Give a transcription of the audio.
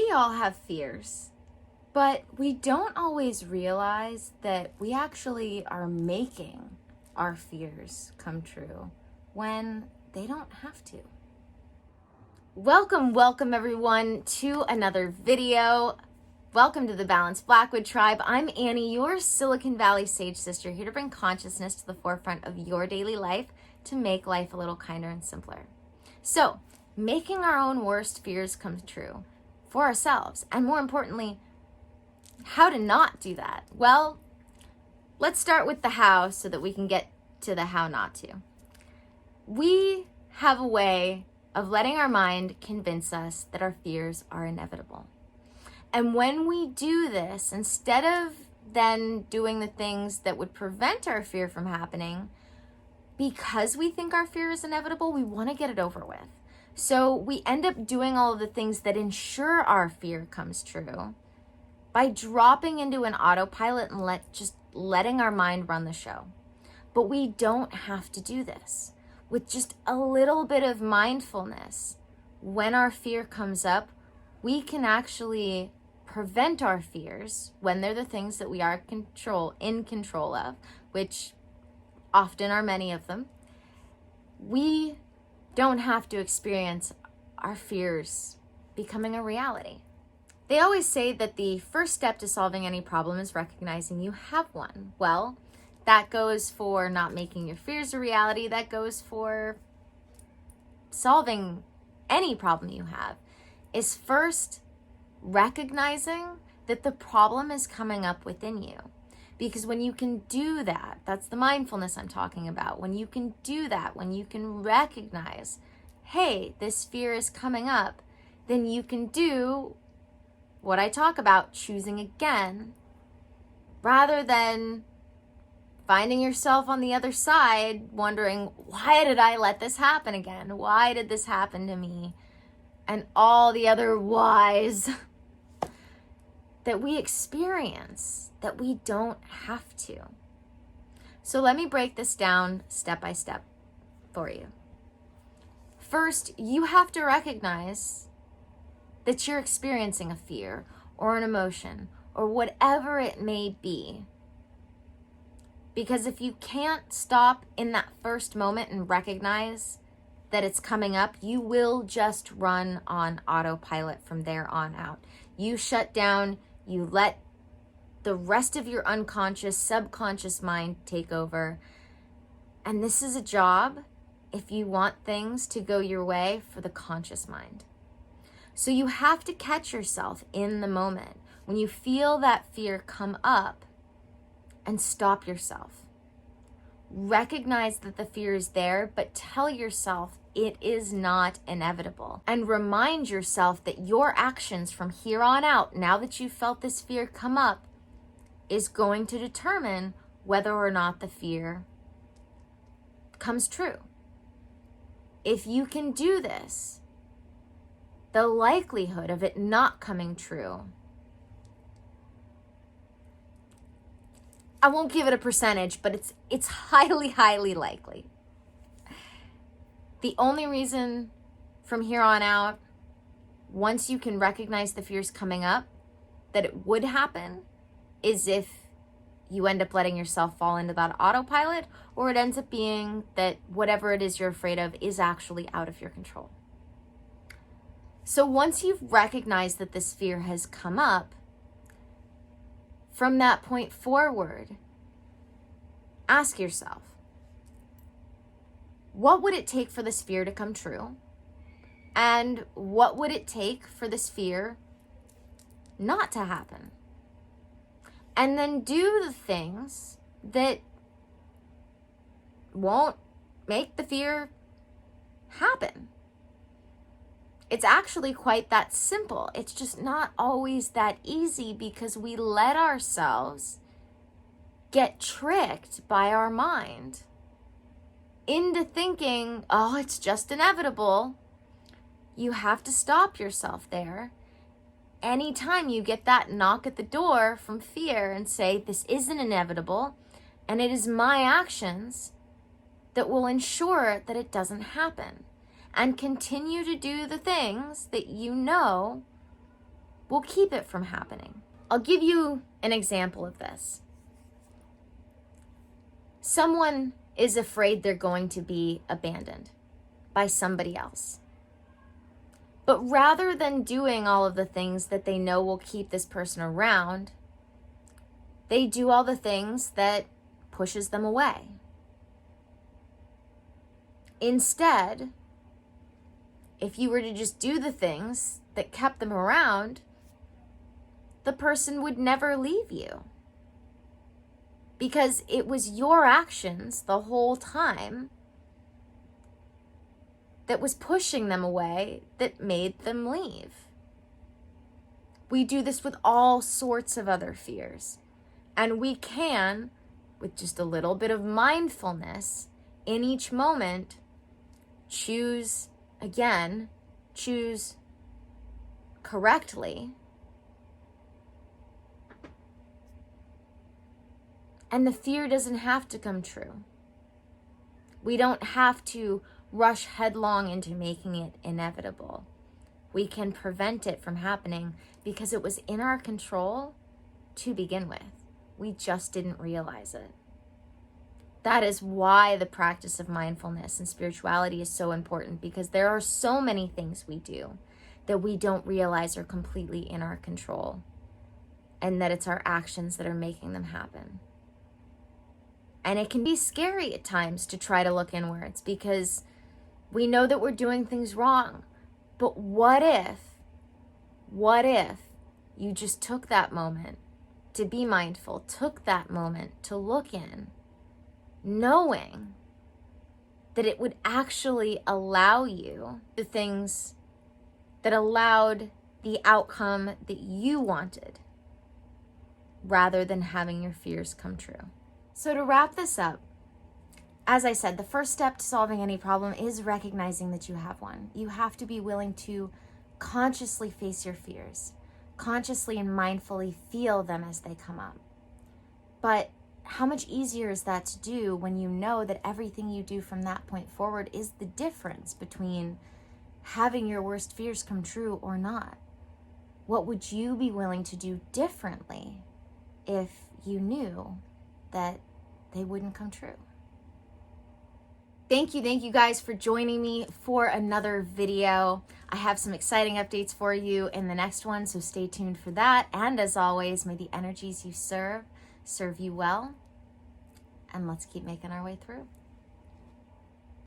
We all have fears, but we don't always realize that we actually are making our fears come true when they don't have to. Welcome everyone to another video. Welcome to the Balanced Blackwood Tribe. I'm Annie, your Silicon Valley Sage Sister, here to bring consciousness to the forefront of your daily life to make life a little kinder and simpler. So, making our own worst fears come true for ourselves, and more importantly, how to not do that. Well, let's start with the how so that we can get to the how not to. We have a way of letting our mind convince us that our fears are inevitable. And when we do this, instead of then doing the things that would prevent our fear from happening, because we think our fear is inevitable, we want to get it over with. So we end up doing all of the things that ensure our fear comes true by dropping into an autopilot and letting our mind run the show. But we don't have to do this. With just a little bit of mindfulness, when our fear comes up, we can actually prevent our fears when they're the things that we are in control of, which often are many of them. We don't have to experience our fears becoming a reality. They always say that the first step to solving any problem is recognizing you have one. Well, that goes for not making your fears a reality. That goes for solving any problem you have, is first recognizing that the problem is coming up within you. Because when you can do that, that's the mindfulness I'm talking about. When you can do that, when you can recognize, hey, this fear is coming up, then you can do what I talk about, choosing again, rather than finding yourself on the other side wondering, why did I let this happen again? Why did this happen to me? And all the other whys that we experience that we don't have to. So let me break this down step by step for you. First, you have to recognize that you're experiencing a fear or an emotion or whatever it may be. Because if you can't stop in that first moment and recognize that it's coming up, you will just run on autopilot from there on out. You shut down, you let the rest of your unconscious, subconscious mind take over. And this is a job, if you want things to go your way, for the conscious mind. So you have to catch yourself in the moment when you feel that fear come up and stop yourself. Recognize that the fear is there, but tell yourself it is not inevitable. And remind yourself that your actions from here on out, now that you've felt this fear come up, is going to determine whether or not the fear comes true. If you can do this, the likelihood of it not coming true, I won't give it a percentage, but it's highly, highly likely. The only reason from here on out, once you can recognize the fears coming up, that it would happen is if you end up letting yourself fall into that autopilot, or it ends up being that whatever it is you're afraid of is actually out of your control. So once you've recognized that this fear has come up, from that point forward, ask yourself, what would it take for this fear to come true? And what would it take for this fear not to happen? And then do the things that won't make the fear happen. It's actually quite that simple. It's just not always that easy because we let ourselves get tricked by our mind into thinking, oh, it's just inevitable. You have to stop yourself there. Anytime you get that knock at the door from fear and say, this isn't inevitable, and it is my actions that will ensure that it doesn't happen. And continue to do the things that you know will keep it from happening. I'll give you an example of this. Someone is afraid they're going to be abandoned by somebody else. But rather than doing all of the things that they know will keep this person around, they do all the things that pushes them away. Instead, if you were to just do the things that kept them around, the person would never leave you. Because it was your actions the whole time that was pushing them away that made them leave. We do this with all sorts of other fears. And we can, with just a little bit of mindfulness in each moment, choose correctly. And the fear doesn't have to come true. We don't have to rush headlong into making it inevitable. We can prevent it from happening because it was in our control to begin with. We just didn't realize it. That is why the practice of mindfulness and spirituality is so important, because there are so many things we do that we don't realize are completely in our control, and that it's our actions that are making them happen. And it can be scary at times to try to look inwards because we know that we're doing things wrong. But what if you just took that moment to be mindful, took that moment to look in, knowing that it would actually allow you the things that allowed the outcome that you wanted, rather than having your fears come true. So to wrap this up, as I said, the first step to solving any problem is recognizing that you have one. You have to be willing to consciously face your fears, consciously and mindfully feel them as they come up. But how much easier is that to do when you know that everything you do from that point forward is the difference between having your worst fears come true or not? What would you be willing to do differently if you knew that they wouldn't come true? Thank you guys for joining me for another video. I have some exciting updates for you in the next one, so stay tuned for that. And as always, may the energies you serve you well, and let's keep making our way through.